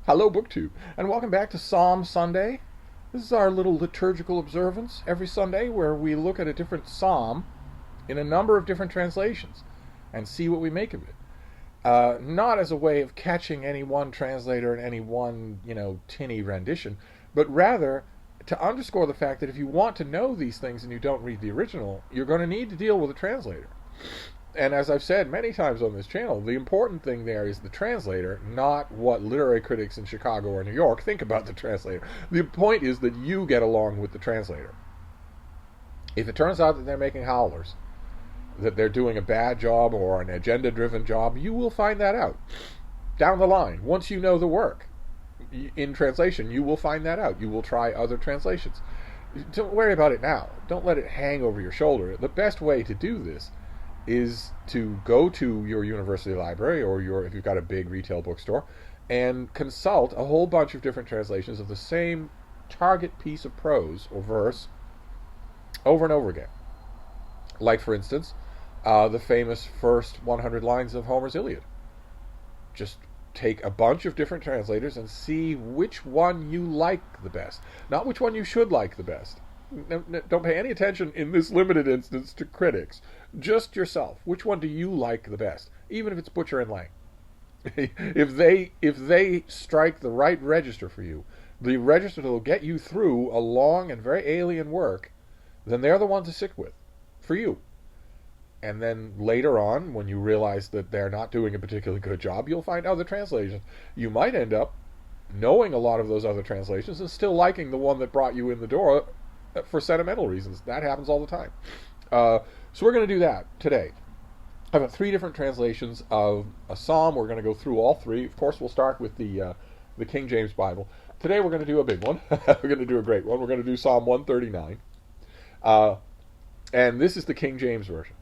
Hello, BookTube, and welcome back to Psalm Sunday. This is our little liturgical observance every Sunday where we look at a different psalm in a number of different translations and see what we make of it. Not as a way of catching any one translator and any one, tinny rendition, but rather to underscore the fact that if you want to know these things and you don't read the original, you're going to need to deal with a translator. And as I've said many times on this channel, the important thing there is the translator, not what literary critics in Chicago or New York think about the translator. The point is that you get along with the translator. If it turns out that they're making howlers, that they're doing a bad job or an agenda-driven job, you will find that out down the line. Once you know the work in translation, you will find that out. You will try other translations. Don't worry about it now. Don't let it hang over your shoulder. The best way to do this is to go to your university library or if you've got a big retail bookstore and consult a whole bunch of different translations of the same target piece of prose or verse over and over again. Like, for instance, the famous first 100 lines of Homer's Iliad. Just take a bunch of different translators and see which one you like the best. Not which one you should like the best. Don't pay any attention in this limited instance to critics. Just yourself. Which one do you like the best? Even if it's Butcher and Lang. if they strike the right register for you, the register that will get you through a long and very alien work, then they're the ones to stick with. For you. And then later on, when you realize that they're not doing a particularly good job, you'll find other translations. You might end up knowing a lot of those other translations and still liking the one that brought you in the door for sentimental reasons. That happens all the time. So we're going to do that today. I've got 3 different translations of a psalm. We're going to go through all 3. Of course, we'll start with the King James Bible. Today we're going to do a big one. We're going to do a great one. We're going to do Psalm 139. And this is the King James Version.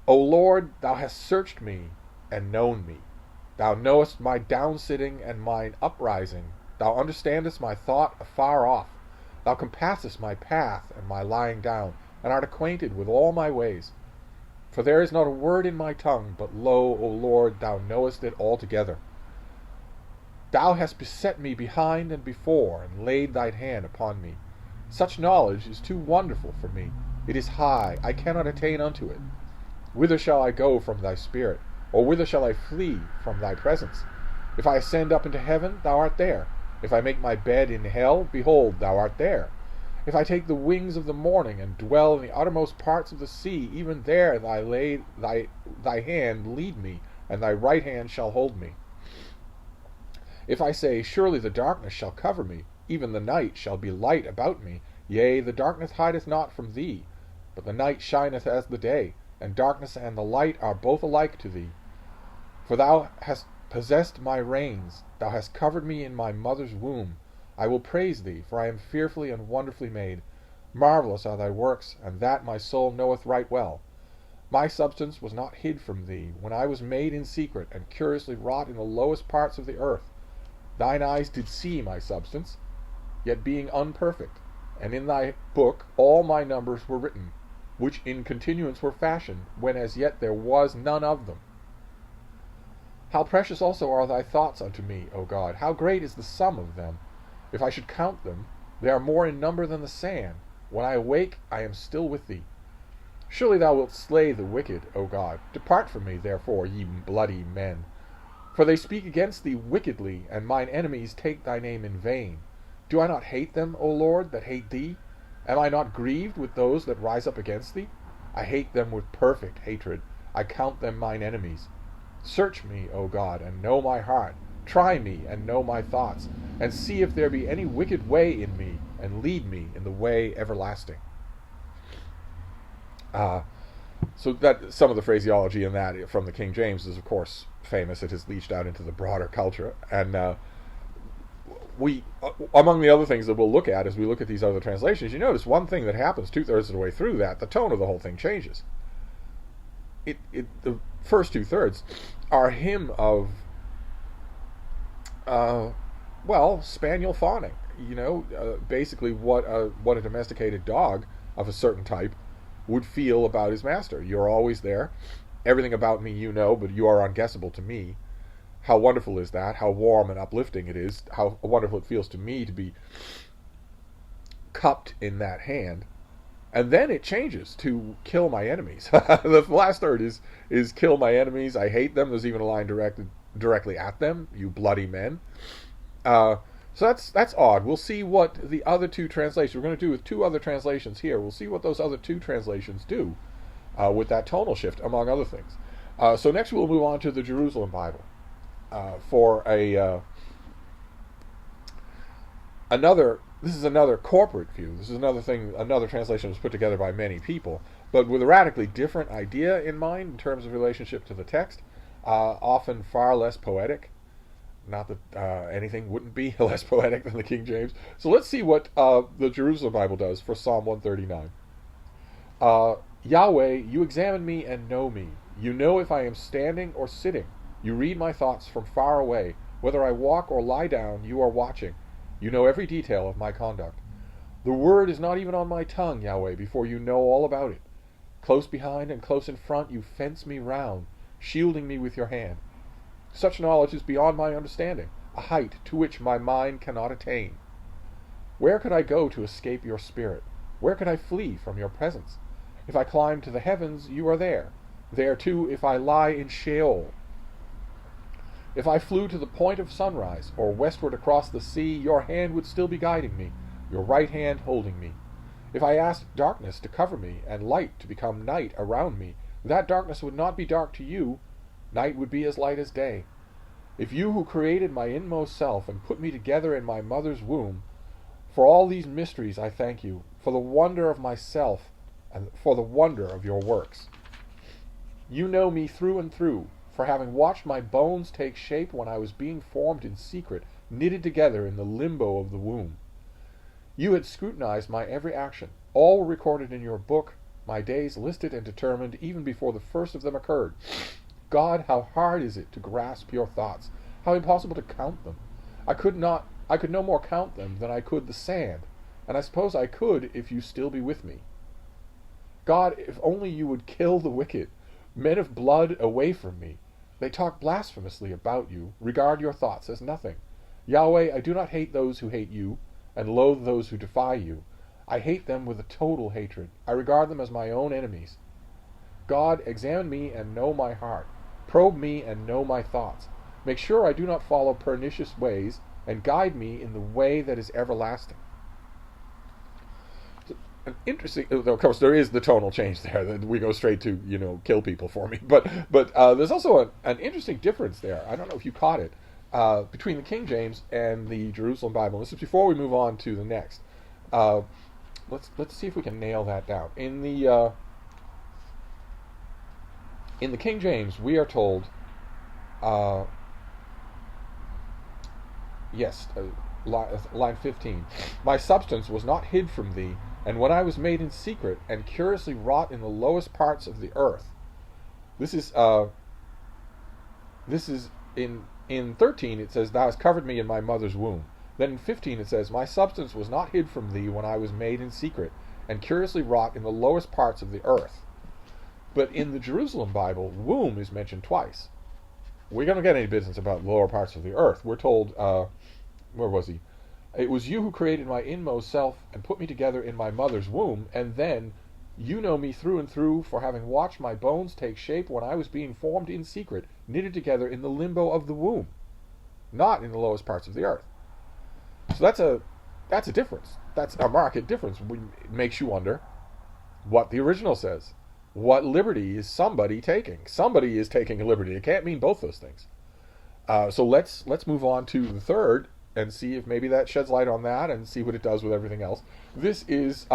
O Lord, thou hast searched me and known me. Thou knowest my downsitting and mine uprising. Thou understandest my thought afar off. Thou compassest my path and my lying down, and art acquainted with all my ways. For there is not a word in my tongue, but lo, O Lord, thou knowest it altogether. Thou hast beset me behind and before, and laid thine hand upon me. Such knowledge is too wonderful for me. It is high, I cannot attain unto it. Whither shall I go from thy spirit? Or whither shall I flee from thy presence? If I ascend up into heaven, thou art there. If I make my bed in hell, behold, thou art there. If I take the wings of the morning and dwell in the uttermost parts of the sea, even there thy hand lead me, and thy right hand shall hold me. If I say, surely the darkness shall cover me, even the night shall be light about me, yea, the darkness hideth not from thee, but the night shineth as the day, and darkness and the light are both alike to thee. For thou hast possessed my reins, thou hast covered me in my mother's womb. I will praise thee, for I am fearfully and wonderfully made. Marvelous are thy works, and that my soul knoweth right well. My substance was not hid from thee, when I was made in secret, and curiously wrought in the lowest parts of the earth. Thine eyes did see my substance, yet being unperfect, and in thy book all my numbers were written, which in continuance were fashioned, when as yet there was none of them. How precious also are thy thoughts unto me, O God! How great is the sum of them! If I should count them, they are more in number than the sand. When I awake, I am still with thee. Surely thou wilt slay the wicked, O God. Depart from me, therefore, ye bloody men. For they speak against thee wickedly, and mine enemies take thy name in vain. Do I not hate them, O Lord, that hate thee? Am I not grieved with those that rise up against thee? I hate them with perfect hatred. I count them mine enemies. Search me, O God, and know my heart. Try me, and know my thoughts, and see if there be any wicked way in me, and lead me in the way everlasting. So that some of the phraseology in that from the King James is, of course, famous. It has leached out into the broader culture. And we, among the other things that we'll look at as we look at these other translations, you notice one thing that happens 2/3 of the way through that, the tone of the whole thing changes. The first 2/3 are a hymn of, spaniel fawning. Basically what a domesticated dog of a certain type would feel about his master. You're always there. Everything about me you know, but you are unguessable to me. how wonderful is that? How warm and uplifting it is. How wonderful it feels to me to be cupped in that hand. And then it changes to kill my enemies. The last third is kill my enemies. I hate them. There's even a line directly at them. You bloody men. So that's odd. We'll see what the other two translations, we're going to do with two other translations here. We'll see what those other two translations do with that tonal shift, among other things. So next we'll move on to the Jerusalem Bible for another. This is another corporate view. This is another thing. Another translation was put together by many people, but with a radically different idea in mind in terms of relationship to the text. Often far less poetic. Not that anything wouldn't be less poetic than the King James. So let's see what the Jerusalem Bible does for Psalm 139. Yahweh, you examine me and know me. You know if I am standing or sitting. You read my thoughts from far away. Whether I walk or lie down, you are watching. You know every detail of my conduct. The word is not even on my tongue, Yahweh, before you know all about it. Close behind and close in front, you fence me round, shielding me with your hand. Such knowledge is beyond my understanding, a height to which my mind cannot attain. Where could I go to escape your spirit? Where could I flee from your presence? If I climb to the heavens, you are there. There, too, if I lie in Sheol. If I flew to the point of sunrise, or westward across the sea, your hand would still be guiding me, your right hand holding me. If I asked darkness to cover me, and light to become night around me, that darkness would not be dark to you. Night would be as light as day. If you who created my inmost self and put me together in my mother's womb, for all these mysteries I thank you, for the wonder of myself and for the wonder of your works. You know me through and through, for having watched my bones take shape when I was being formed in secret, knitted together in the limbo of the womb. You had scrutinized my every action. All were recorded in your book, my days listed and determined even before the first of them occurred. God, how hard is it to grasp your thoughts, how impossible to count them. I could no more count them than I could the sand, and I suppose I could if you still be with me. God, if only you would kill the wicked, men of blood, away from me. They talk blasphemously about you, regard your thoughts as nothing. Yahweh, I do not hate those who hate you, and loathe those who defy you. I hate them with a total hatred. I regard them as my own enemies. God, examine me and know my heart. Probe me and know my thoughts. Make sure I do not follow pernicious ways, and guide me in the way that is everlasting. Interesting. Of course, there is the tonal change there. That we go straight to kill people for me. But there's also an interesting difference there. I don't know if you caught it between the King James and the Jerusalem Bible. This is before we move on to the next. Let's see if we can nail that down. In the King James, we are told, line 15, my substance was not hid from thee, and when I was made in secret, and curiously wrought in the lowest parts of the earth. This is in 13 it says, thou hast covered me in my mother's womb. Then in 15 it says, my substance was not hid from thee when I was made in secret, and curiously wrought in the lowest parts of the earth. But in the Jerusalem Bible, womb is mentioned twice. We don't get any business about lower parts of the earth. We're told, where was he? It was you who created my inmost self and put me together in my mother's womb, and then you know me through and through, for having watched my bones take shape when I was being formed in secret, knitted together in the limbo of the womb, not in the lowest parts of the earth. So that's a difference. That's a marked difference. It makes you wonder what the original says. What liberty is somebody taking? Somebody is taking a liberty. It can't mean both those things. So let's move on to the third and see if maybe that sheds light on that and see what it does with everything else. This is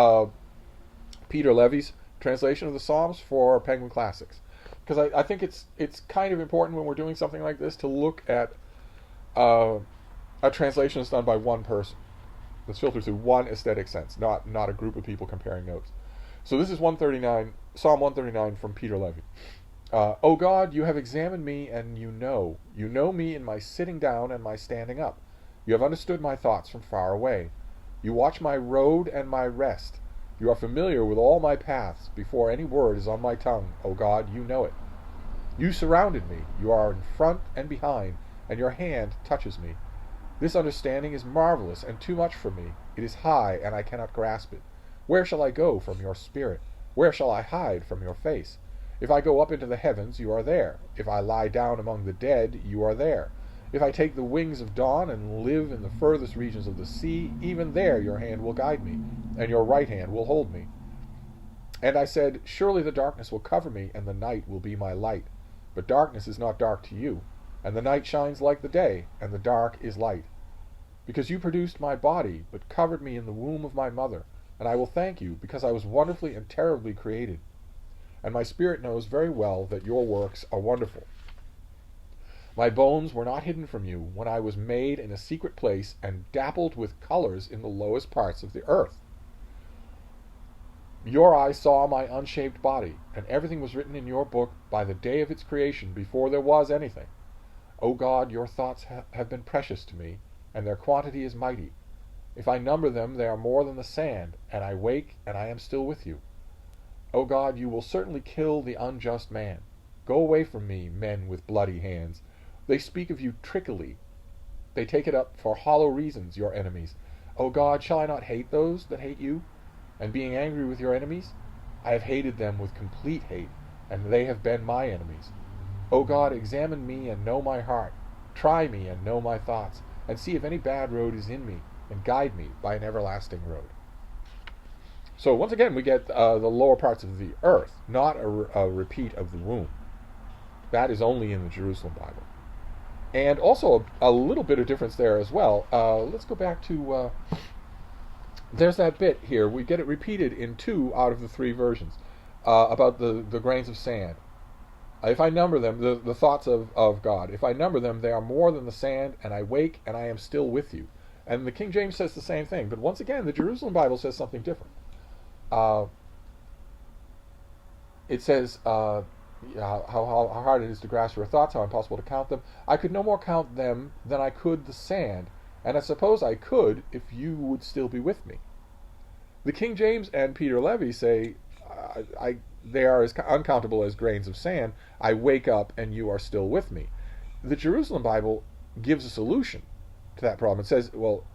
Peter Levy's translation of the Psalms for Penguin Classics, because I think it's kind of important when we're doing something like this to look at a translation that's done by one person, that's filtered through one aesthetic sense, not a group of people comparing notes. So this is Psalm 139 from Peter Levy. O God, you have examined me, and you know me in my sitting down and my standing up. You have understood my thoughts from far away. You watch my road and my rest. You are familiar with all my paths. Before any word is on my tongue, O God, you know it. You surrounded me. You are in front and behind. and your hand touches me. This understanding is marvelous and too much for me. It is high, and I cannot grasp it. Where shall I go from your spirit? Where shall I hide from your face? If I go up into the heavens, you are there. If I lie down among the dead, you are there. If I take the wings of dawn and live in the furthest regions of the sea, even there your hand will guide me, and your right hand will hold me. And I said, surely the darkness will cover me, and the night will be my light. But darkness is not dark to you, and the night shines like the day, and the dark is light. Because you produced my body, but covered me in the womb of my mother, and I will thank you, because I was wonderfully and terribly created. And my spirit knows very well that your works are wonderful. My bones were not hidden from you when I was made in a secret place and dappled with colors in the lowest parts of the earth. Your eyes saw my unshaped body, and everything was written in your book by the day of its creation, before there was anything. O God, your thoughts have been precious to me, and their quantity is mighty. If I number them, they are more than the sand, and I wake, and I am still with you. O God, you will certainly kill the unjust man. Go away from me, men with bloody hands. They speak of you trickily. They take it up for hollow reasons, your enemies. O God, shall I not hate those that hate you? And being angry with your enemies, I have hated them with complete hate, and they have been my enemies. O God, examine me and know my heart. Try me and know my thoughts, and see if any bad road is in me, and guide me by an everlasting road. So once again, we get the lower parts of the earth, not a repeat of the womb. That is only in the Jerusalem Bible. And also a little bit of difference there as well. Let's go back to... there's that bit here. We get it repeated in 2 out of the 3 versions about the grains of sand. If I number them, the thoughts of God, if I number them, they are more than the sand, and I wake, and I am still with you. And the King James says the same thing. But once again, the Jerusalem Bible says something different. It says how hard it is to grasp your thoughts, how impossible to count them. I could no more count them than I could the sand, and I suppose I could if you would still be with me. The King James and Peter Levy say, they are as uncountable as grains of sand. I wake up and you are still with me. The Jerusalem Bible gives a solution to that problem. It says, well,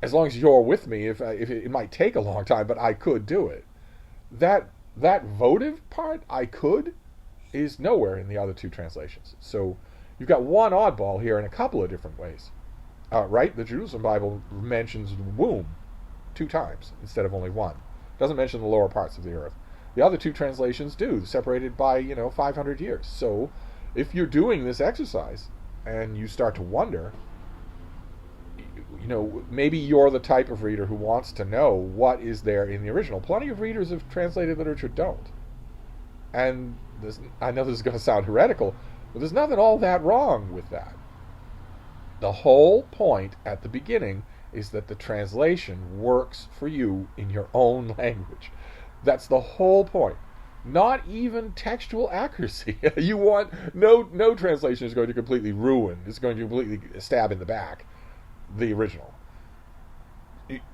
as long as you're with me, if it might take a long time, but I could do it. That votive part, I could, is nowhere in the other 2 translations. So you've got one oddball here in a couple of different ways. Right? The Jerusalem Bible mentions womb 2 times instead of only 1. It doesn't mention the lower parts of the earth. The other 2 translations do, separated by 500 years. So if you're doing this exercise and you start to wonder, maybe you're the type of reader who wants to know what is there in the original. Plenty of readers of translated literature don't. And I know this is going to sound heretical, but there's nothing all that wrong with that. The whole point at the beginning is that the translation works for you in your own language. That's the whole point. Not even textual accuracy. You want no translation is going to completely ruin. It's going to completely stab in the back the original.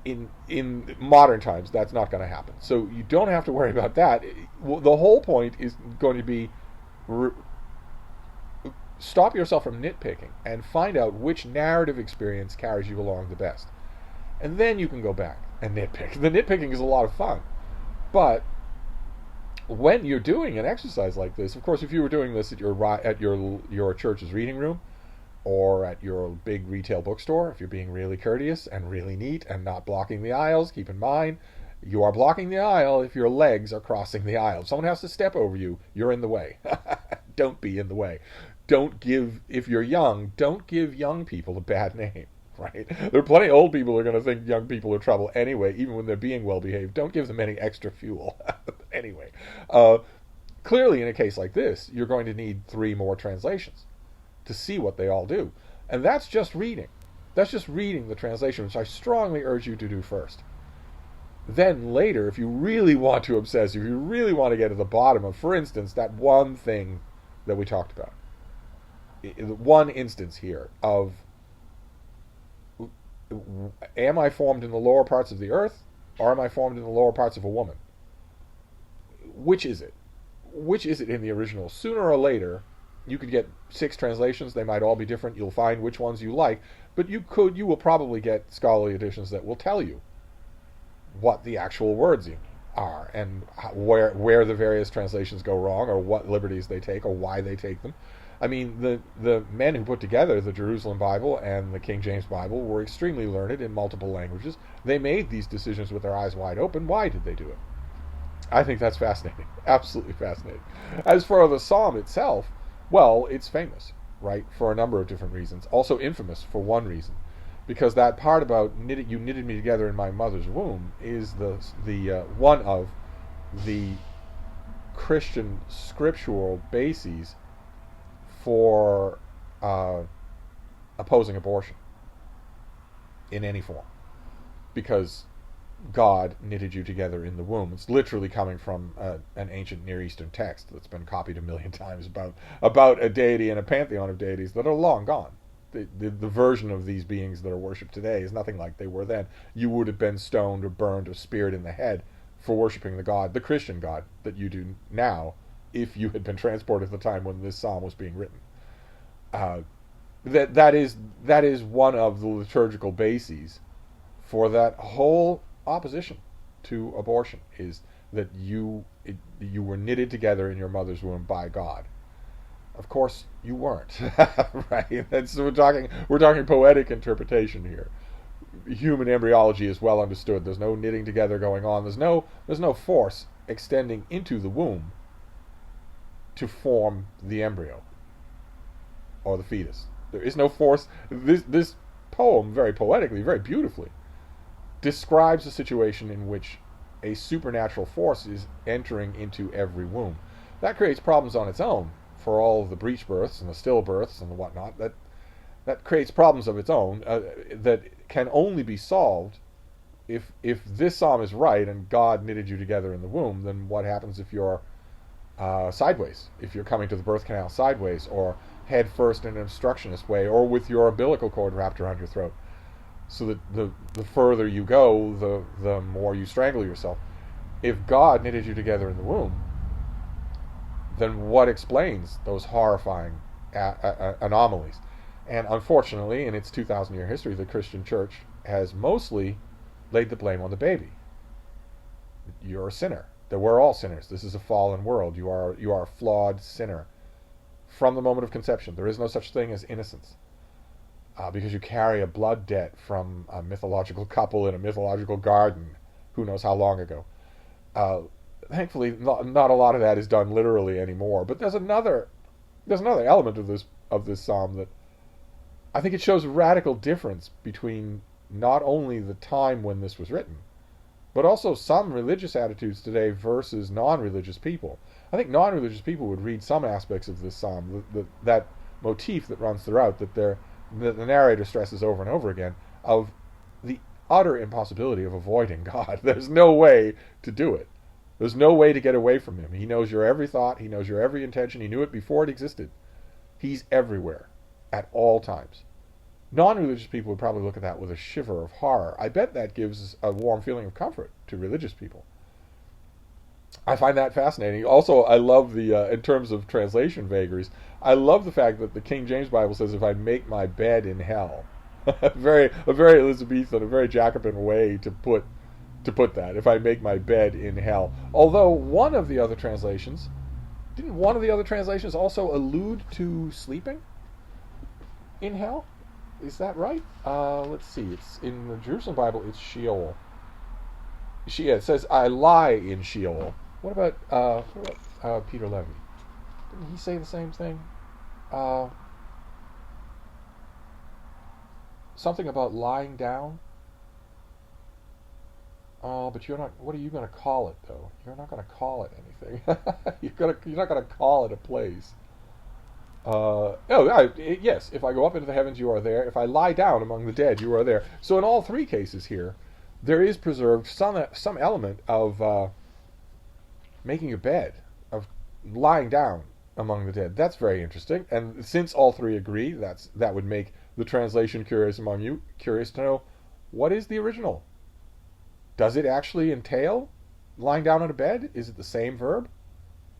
In modern times, that's not going to happen. So you don't have to worry about that. The whole point is going to be stop yourself from nitpicking and find out which narrative experience carries you along the best. And then you can go back and nitpick. The nitpicking is a lot of fun. But when you're doing an exercise like this, of course, if you were doing this at your church's reading room, or at your big retail bookstore, if you're being really courteous and really neat and not blocking the aisles, keep in mind, you are blocking the aisle if your legs are crossing the aisle. If someone has to step over you, you're in the way. Don't be in the way. If you're young, don't give young people a bad name, right? There are plenty of old people who are going to think young people are trouble anyway, even when they're being well-behaved. Don't give them any extra fuel. Anyway, clearly in a case like this, you're going to need 3 more translations to see what they all do. And that's just reading. That's just reading the translation, which I strongly urge you to do first. Then later, if you really want to obsess, if you really want to get to the bottom of, for instance, that one thing that we talked about, one instance here of, am I formed in the lower parts of the earth, or am I formed in the lower parts of a woman? Which is it? Which is it in the original? Sooner or later, You could get 6 translations. They might all be different. You'll find which ones you like, but you will probably get scholarly editions that will tell you what the actual words are and where the various translations go wrong, or what liberties they take, or why they take them. I mean, the men who put together the Jerusalem Bible and the King James Bible were extremely learned in multiple languages. They made these decisions with their eyes wide open. Why did they do it? I think that's fascinating. Absolutely fascinating. As for the psalm itself, well, it's famous, right, for a number of different reasons. Also infamous for one reason, because that part about you knitted me together in my mother's womb is the one of the Christian scriptural bases for opposing abortion in any form, because God knitted you together in the womb. It's literally coming from an ancient Near Eastern text that's been copied a million times about a deity and a pantheon of deities that are long gone. The version of these beings that are worshipped today is nothing like they were then. You would have been stoned or burned or speared in the head for worshipping the Christian God that you do now, if you had been transported at the time when this psalm was being written. That is one of the liturgical bases for that whole opposition to abortion, is that you were knitted together in your mother's womb by God. Of course, you weren't, right? We're talking poetic interpretation here. Human embryology is well understood. There's no knitting together going on. There's no force extending into the womb to form the embryo or the fetus. There is no force. This poem, very poetically, very beautifully, describes a situation in which a supernatural force is entering into every womb. That creates problems on its own for all of the breech births and the stillbirths and the whatnot. That creates problems of its own that can only be solved if this psalm is right and God knitted you together in the womb. Then what happens if you're sideways? If you're coming to the birth canal sideways, or head first in an obstructionist way, or with your umbilical cord wrapped around your throat, so that the further you go, the more you strangle yourself. If God knitted you together in the womb, then what explains those horrifying anomalies? And unfortunately, in its 2,000-year history, the Christian Church has mostly laid the blame on the baby. You're a sinner. That we're all sinners. This is a fallen world. You are a flawed sinner from the moment of conception. There is no such thing as innocence, because you carry a blood debt from a mythological couple in a mythological garden, who knows how long ago. Thankfully, not a lot of that is done literally anymore. But there's another element of this psalm that I think it shows a radical difference between not only the time when this was written, but also some religious attitudes today versus non-religious people. I think non-religious people would read some aspects of this psalm, that motif that runs throughout, that the narrator stresses over and over again, of the utter impossibility of avoiding God. There's no way to do it. There's no way to get away from him. He knows your every thought. He knows your every intention. He knew it before it existed. He's everywhere, at all times. Non-religious people would probably look at that with a shiver of horror. I bet that gives a warm feeling of comfort to religious people. I find that fascinating. Also, I love in terms of translation vagaries, I love the fact that the King James Bible says, if I make my bed in hell. a very Elizabethan, a very Jacobin way to put that, if I make my bed in hell. Although didn't one of the other translations also allude to sleeping in hell? Is that right? Let's see. It's in the Jerusalem Bible. It's Sheol. It says, "I lie in Sheol." What about Peter Levy? Didn't he say the same thing? Something about lying down. Oh, but you're not. What are you going to call it, though? You're not going to call it anything. You're not going to call it a place. Yes, if I go up into the heavens, you are there. If I lie down among the dead, you are there. So in all three cases here, there is preserved some element of making a bed, of lying down among the dead. That's very interesting. And since all three agree, that would make the translation curious among you, curious to know, what is the original? Does it actually entail lying down on a bed? Is it the same verb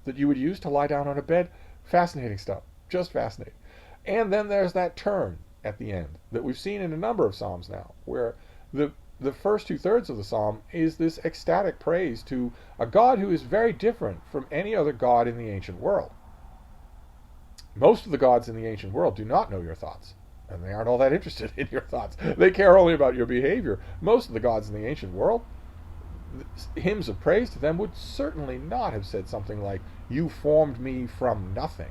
that you would use to lie down on a bed? Fascinating stuff. Just fascinating. And then there's that turn at the end that we've seen in a number of psalms now, where the first two-thirds of the psalm is this ecstatic praise to a God who is very different from any other God in the ancient world. Most of the gods in the ancient world do not know your thoughts, and they aren't all that interested in your thoughts. They care only about your behavior. Most of the gods in the ancient world, hymns of praise to them would certainly not have said something like, "You formed me from nothing."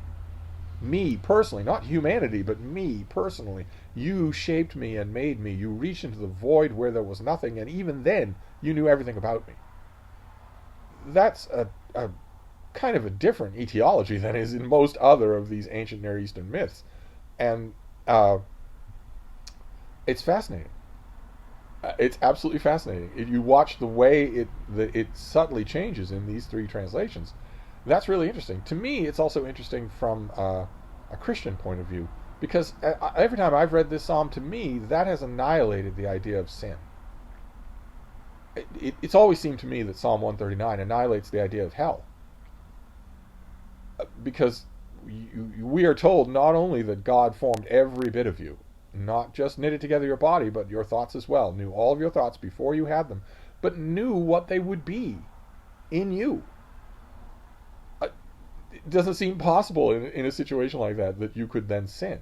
Me personally, not humanity, but me personally. You shaped me and made me. You reached into the void where there was nothing, and even then, you knew everything about me. That's a kind of a different etiology than is in most other of these ancient Near Eastern myths. And it's fascinating. It's absolutely fascinating. If you watch the way it subtly changes in these three translations, that's really interesting. To me, it's also interesting from a Christian point of view, because every time I've read this psalm, to me, that has annihilated the idea of sin. It's always seemed to me that Psalm 139 annihilates the idea of hell. Because we are told not only that God formed every bit of you, not just knitted together your body, but your thoughts as well, knew all of your thoughts before you had them, but knew what they would be in you. It doesn't seem possible in a situation like that you could then sin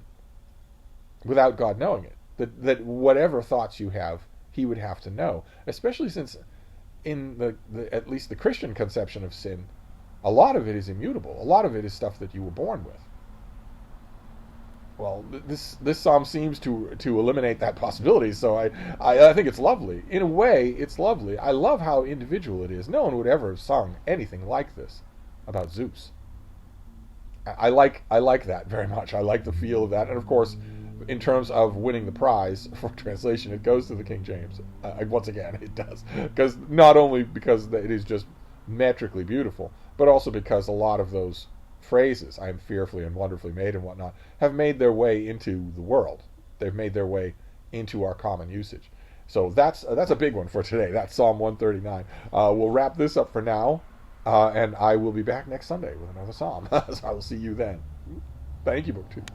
without God knowing it. That whatever thoughts you have, he would have to know. Especially since in the at least the Christian conception of sin, a lot of it is immutable. A lot of it is stuff that you were born with. Well, this psalm seems to eliminate that possibility, so I think it's lovely. In a way, it's lovely. I love how individual it is. No one would ever have sung anything like this about Zeus. I like that very much. I like the feel of that, and of course, in terms of winning the prize for translation, it goes to the King James. Once again, it does, because not only because it is just metrically beautiful, but also because a lot of those phrases, "I am fearfully and wonderfully made" and whatnot, have made their way into the world. They've made their way into our common usage. So that's a big one for today. That's Psalm 139. We'll wrap this up for now, and I will be back next Sunday with another psalm. So I will see you then. Thank you, BookTube.